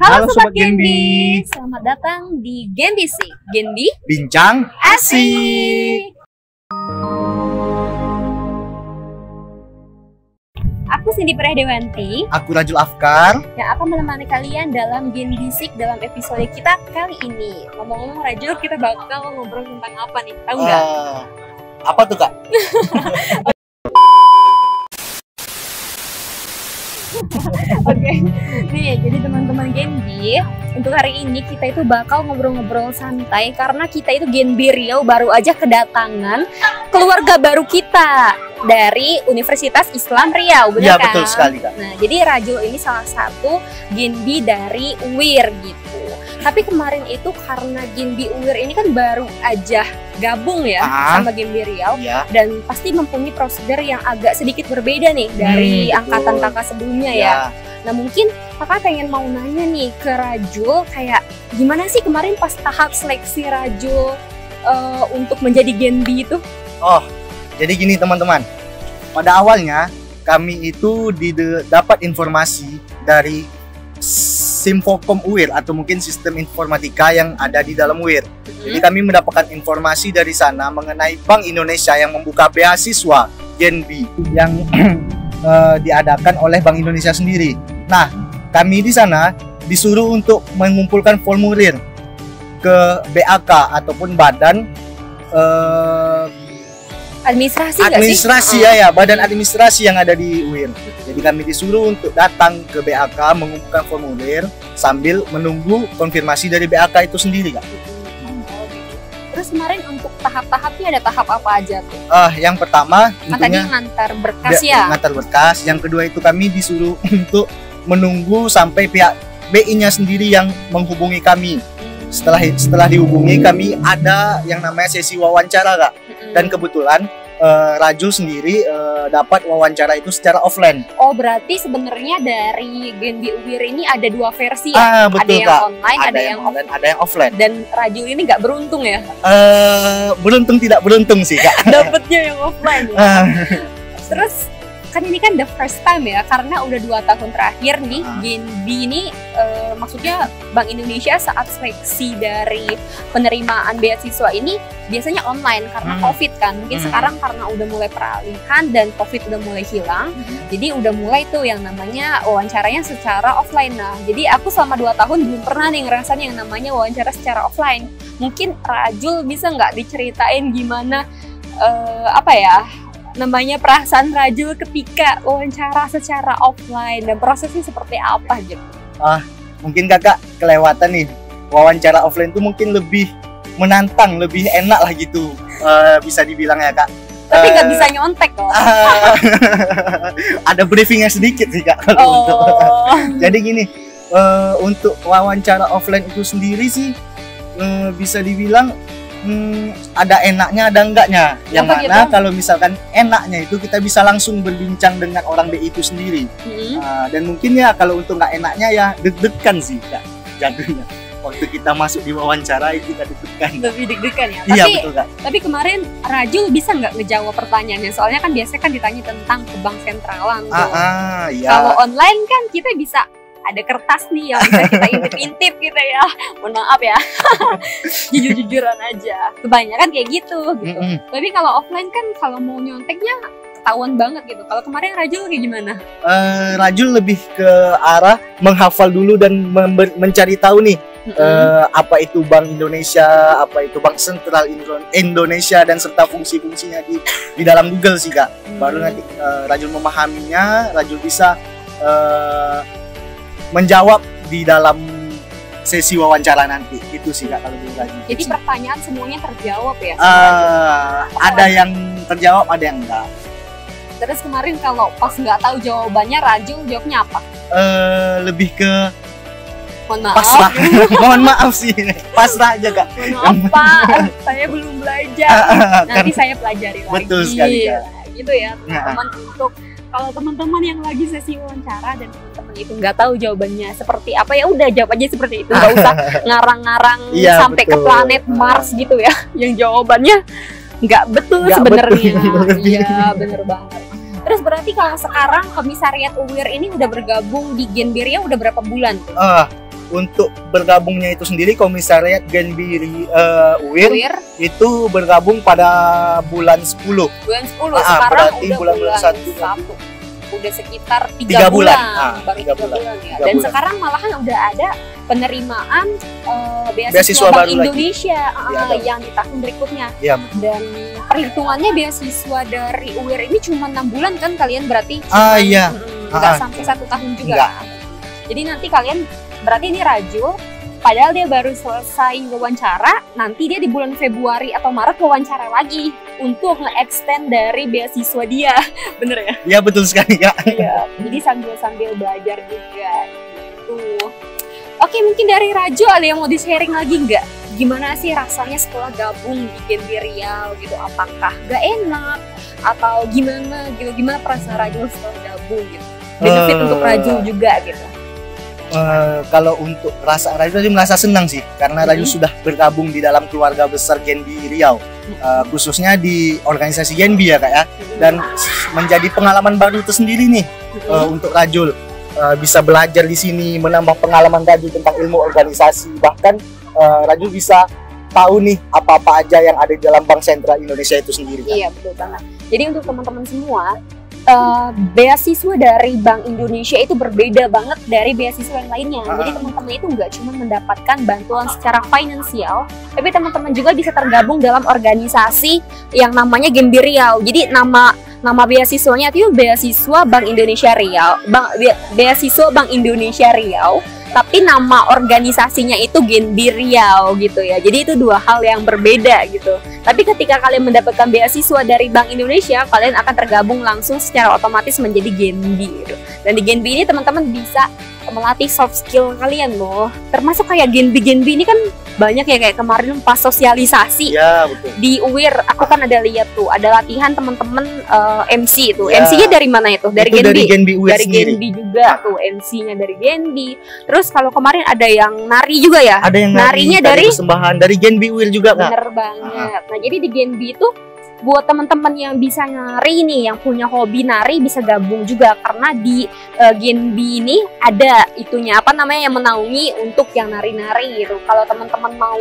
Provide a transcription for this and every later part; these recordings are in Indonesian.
Halo Sobat Genbi, selamat datang di Genbi sih. Genbi Bincang Asik. Aku Cindy Prahdewanti. Aku Rajul Afkar yang akan menemani kalian dalam Genbi Sik dalam episode kita kali ini. Ngomong-ngomong Rajul, kita bakal ngobrol tentang apa nih? Tahu nggak? Apa tuh Kak? Oke, nih jadi teman-teman Genbi, untuk hari ini kita itu bakal ngobrol-ngobrol santai karena kita itu Genbi Riau baru aja kedatangan keluarga baru kita dari Universitas Islam Riau, benar Ya, kan? betul sekali Kak. Nah, jadi Rajul ini salah satu Genbi dari UIR gitu. Tapi kemarin itu karena Genbi UIR ini kan baru aja gabung ya sama Genbi Riau, Ya. dan pasti mempunyai prosedur yang agak sedikit berbeda nih dari angkatan kakak sebelumnya ya. Nah, mungkin kakak pengen mau nanya nih ke Rajul, kayak gimana sih kemarin pas tahap seleksi Rajul untuk menjadi Genbi itu? Oh, jadi gini teman-teman. Pada awalnya kami itu dapat informasi dari Simfokom UIR atau mungkin sistem informatika yang ada di dalam UIR. Jadi kami mendapatkan informasi dari sana mengenai Bank Indonesia yang membuka beasiswa Genbi yang diadakan oleh Bank Indonesia sendiri. Nah, kami di sana disuruh untuk mengumpulkan formulir ke BAK ataupun badan administrasi ya, badan administrasi yang ada di UIR. Jadi kami disuruh untuk datang ke BAK mengumpulkan formulir sambil menunggu konfirmasi dari BAK itu sendiri, Kak. Terus kemarin untuk tahap-tahapnya ada tahap apa aja tuh? Yang pertama tadi ngantar berkas ya? Ngantar berkas. Yang kedua itu kami disuruh untuk menunggu sampai pihak BI-nya sendiri yang menghubungi kami. Setelah dihubungi, kami ada yang namanya sesi wawancara, Kak. Dan kebetulan Rajul sendiri dapat wawancara itu secara offline. Oh, berarti sebenarnya dari Genbi UIR ini ada dua versi ya? Betul, ada yang Kak. online, ada yang online, ada yang offline. Dan Rajul ini nggak beruntung ya? Beruntung tidak beruntung sih, Kak. Dapatnya yang offline ya? Terus kan ini kan the first time ya, karena udah 2 tahun terakhir nih Genbi ini maksudnya Bank Indonesia saat seleksi dari penerimaan beasiswa ini biasanya online karena COVID kan. Mungkin sekarang karena udah mulai peralihan dan COVID udah mulai hilang, jadi udah mulai tuh yang namanya wawancaranya secara offline. Nah, jadi aku selama 2 tahun belum pernah nih ngerasain yang namanya wawancara secara offline. Mungkin Rajul bisa nggak diceritain gimana namanya perasaan Rajul ketika wawancara secara offline dan prosesnya seperti apa gitu? Mungkin kakak kelewatan nih, wawancara offline itu mungkin lebih menantang, lebih enak lah gitu, bisa dibilang ya Kak. Tapi nggak bisa nyontek loh. Ada briefingnya sedikit sih Kak. Jadi gini, untuk wawancara offline itu sendiri sih bisa dibilang ada enaknya, ada enggaknya. Yang mana gitu? Kalau misalkan enaknya itu kita bisa langsung berbincang dengan orang BI itu sendiri. Dan mungkin ya kalau untuk nggak enaknya ya deg-degan sih Kak jadinya. Waktu kita masuk di wawancara itu kita deg-degan. Lebih deg-degan ya? Iya, betul Kak. Tapi kemarin Rajul bisa nggak ngejawab pertanyaannya? Soalnya kan biasanya kan ditanya tentang ke bank sentralan tuh. Iya. Kalau online kan kita bisa ada kertas nih yang bisa kita intip-intip gitu ya. Mohon maaf ya, jujur-jujuran aja. Kebanyakan kayak gitu. Tapi kalau offline kan kalau mau nyonteknya ketahuan banget gitu. Kalau kemarin Rajul kayak gimana? Rajul lebih ke arah menghafal dulu dan mencari tahu nih apa itu Bank Indonesia, apa itu Bank Sentral Indonesia dan serta fungsi-fungsinya di dalam Google sih Kak. Baru nanti Rajul memahaminya, Rajul bisa menjawab di dalam sesi wawancara nanti. Itu sih Kak kalau Rajul. Jadi pertanyaan semuanya terjawab ya? Ada yang terjawab, ada yang enggak. Terus kemarin kalau pas nggak tahu jawabannya, Rajul jawabnya apa? Lebih ke mohon maaf. Pasrah. Mohon maaf sih, pasrah aja Kak. Mohon maaf Pak, saya belum belajar. Nanti saya pelajari lagi. Betul sekali Kak. Gitu ya teman-teman. Untuk kalau teman-teman yang lagi sesi wawancara dan teman-teman itu nggak tahu jawabannya seperti apa, ya udah jawab aja seperti itu, nggak usah ngarang-ngarang sampai ke planet Mars gitu ya, yang jawabannya nggak betul sebenarnya. Iya bener banget. Terus berarti kalau sekarang komisariat UIR ini udah bergabung di Genbi Riau udah berapa bulan tuh? untuk bergabungnya itu sendiri Komisariat Genbi UIR itu bergabung pada bulan 10. Bulan 10. Sekarang berarti udah bulan 1. Udah sekitar 3 bulan. Baru 3 bulan ya. Dan bulan. sekarang malahan udah ada penerimaan beasiswa Bank baru Indonesia yang di tahun berikutnya. Ya. Dan perhitungannya beasiswa dari UIR ini cuma 6 bulan kan kalian berarti? Iya. Nggak sampai 1 tahun juga. Enggak. Jadi nanti kalian berarti ini Rajul, padahal dia baru selesai wawancara, nanti dia di bulan Februari atau Maret wawancara lagi untuk nge-extend dari beasiswa dia. Bener ya? Iya, betul sekali, Kak. Iya, jadi sambil belajar juga gitu. Oke, mungkin dari Raju ada yang mau di-sharing lagi nggak? Gimana sih rasanya setelah gabung di Genbi Riau gitu? Apakah gak enak? Atau gimana gitu? Gimana perasaan Raju setelah gabung gitu? Benefit untuk Raju juga gitu. Kalau untuk rasa Raju tadi merasa senang sih, karena Raju sudah bergabung di dalam keluarga besar Genbi Riau, khususnya di organisasi Genbi ya Kak ya, dan menjadi pengalaman baru tersendiri nih untuk Raju. Bisa belajar di sini, menambah pengalaman Raju tentang ilmu organisasi, bahkan Raju bisa tahu nih apa-apa aja yang ada di dalam Bank Sentral Indonesia itu sendiri. Kan? Iya betul banget. Jadi untuk teman-teman semua, beasiswa dari Bank Indonesia itu berbeda banget dari beasiswa yang lainnya. Jadi teman-teman itu nggak cuma mendapatkan bantuan secara finansial, tapi teman-teman juga bisa tergabung dalam organisasi yang namanya Genbi Riau. Jadi nama beasiswanya itu beasiswa Bank Indonesia Riau, beasiswa Bank Indonesia Riau, tapi nama organisasinya itu Genbi Riau gitu ya. Jadi itu dua hal yang berbeda gitu. Tapi ketika kalian mendapatkan beasiswa dari Bank Indonesia, kalian akan tergabung langsung secara otomatis menjadi Genbi gitu. Dan di Genbi ini teman-teman bisa melatih soft skill kalian loh. Termasuk kayak Genbi ini kan banyak ya, kayak kemarin pas sosialisasi ya, betul. Di UIR aku kan ada lihat tuh ada latihan teman-teman MC itu ya. MC-nya dari mana itu? Dari Genbi. Dari Genbi UIR dari sendiri. Genbi juga tuh MC-nya dari Genbi. Terus kalau kemarin ada yang nari juga ya? Ada yang narinya dari persembahan dari Genbi UIR juga Kak. Bener banget. Nah jadi di Genbi itu buat teman-teman yang bisa nari nih, yang punya hobi nari bisa gabung juga, karena di Genbi ini ada itunya apa namanya yang menaungi untuk yang nari-nari gitu. Kalau teman-teman mau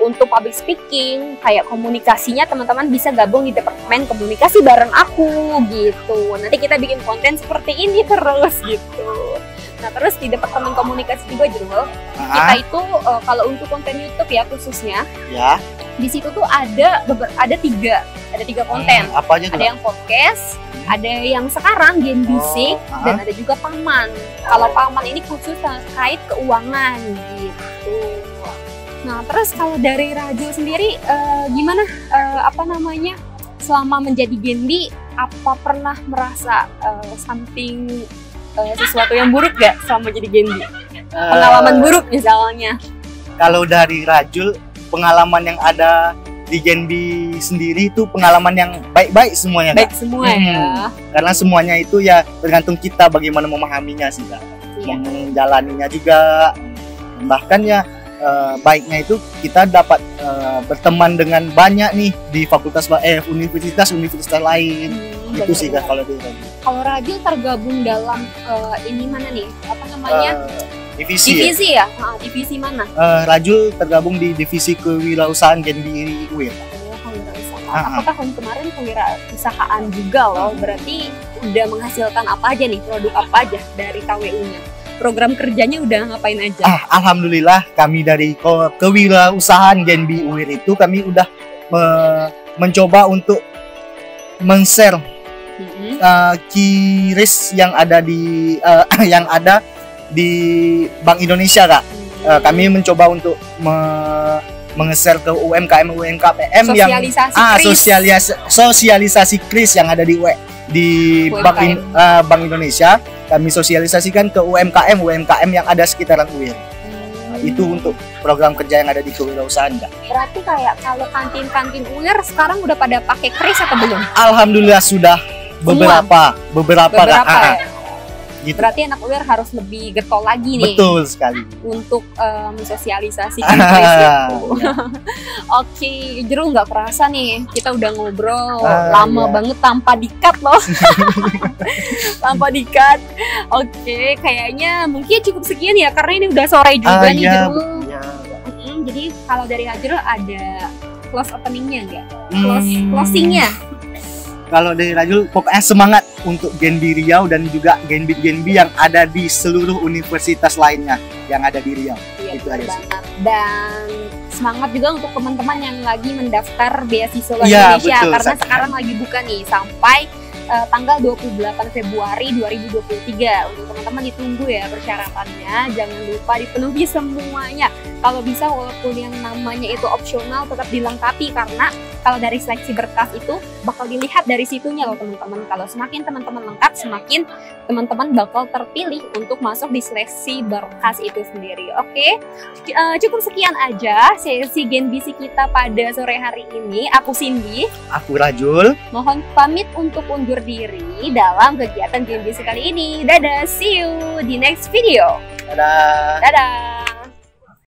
untuk public speaking kayak komunikasinya, teman-teman bisa gabung di departemen komunikasi bareng aku gitu. Nanti kita bikin konten seperti ini terus gitu. Nah terus di departemen komunikasi juga Jurul, kita itu kalau untuk konten YouTube ya khususnya, ya di situ tuh ada tiga konten. Apa aja tuh? Ada yang podcast, ada yang sekarang Genbisik, dan ada juga Paman. Kalau Paman ini khusus terkait keuangan gitu. Nah terus kalau dari Raju sendiri gimana selama menjadi Genbi, apa pernah merasa something sesuatu yang buruk gak selama jadi Genbi? Pengalaman buruk misalnya? Kalau dari Rajul, pengalaman yang ada di Genbi sendiri itu pengalaman yang baik-baik semuanya. Baik semua ya. Karena semuanya itu ya tergantung kita bagaimana memahaminya sih Kak. Iya. Menjalaninya juga. Bahkan ya baiknya itu kita dapat berteman dengan banyak nih di universitas lain. Itu sih Kak kalau di Rajul. Kalau Rajul tergabung dalam ini mana nih? Apa namanya? Divisi ya? Divisi mana? Rajul tergabung di divisi kewirausahaan Genbi UIR. Aku tahun kemarin kewirausahaan juga loh. Berarti udah menghasilkan apa aja nih? Produk apa aja dari KWU-nya? Program kerjanya udah ngapain aja? Alhamdulillah kami dari kewirausahaan Genbi UIR itu kami udah mencoba untuk men-share QRIS yang ada di Bank Indonesia Kak. Kami mencoba untuk meng-share ke UMKM sosialisasi QRIS yang ada di Bank Indonesia. Kami sosialisasikan ke UMKM yang ada sekitaran UIR. Itu untuk program kerja yang ada di kewirausahaan Kak. Berarti kayak kalau kantin UIR sekarang udah pada pakai QRIS atau belum? Alhamdulillah sudah beberapa Kak. Ya? Gitu. Berarti anak UIR harus lebih getol lagi nih. Betul sekali. Untuk mensosialisasikan Kris itu. Ya. Oke, Jero nggak kerasa nih kita udah ngobrol iya. lama banget tanpa di-cut loh. Tanpa di-cut. Oke, kayaknya mungkin cukup sekian ya karena ini udah sore juga nih, iya, Jero. iya. Jadi kalau dari Jero ada close openingnya nggak? Hmm. Closingnya? Kalau dari Rajul, pokoknya semangat untuk Genbi Riau dan juga Genbi yang ada di seluruh universitas lainnya yang ada di Riau. Iya, Itu benar aja sih. banget. Dan semangat juga untuk teman-teman yang lagi mendaftar beasiswa luar Iya, Indonesia betul, karena Sakti. sekarang lagi buka nih sampai tanggal 28 Februari 2023. Untuk teman-teman ditunggu ya persyaratannya, jangan lupa dipenuhi semuanya. Kalau bisa walaupun yang namanya itu opsional tetap dilengkapi karena kalau dari seleksi berkas itu bakal dilihat dari situnya loh teman-teman. Kalau semakin teman-teman lengkap, semakin teman-teman bakal terpilih untuk masuk di seleksi berkas itu sendiri. Oke, cukup sekian aja sesi Genbisi kita pada sore hari ini. Aku Cindy, Aku Rajul. mohon pamit untuk undur diri dalam kegiatan Genbisi kali ini. Dadah, see you di next video. Dadah. Dadah.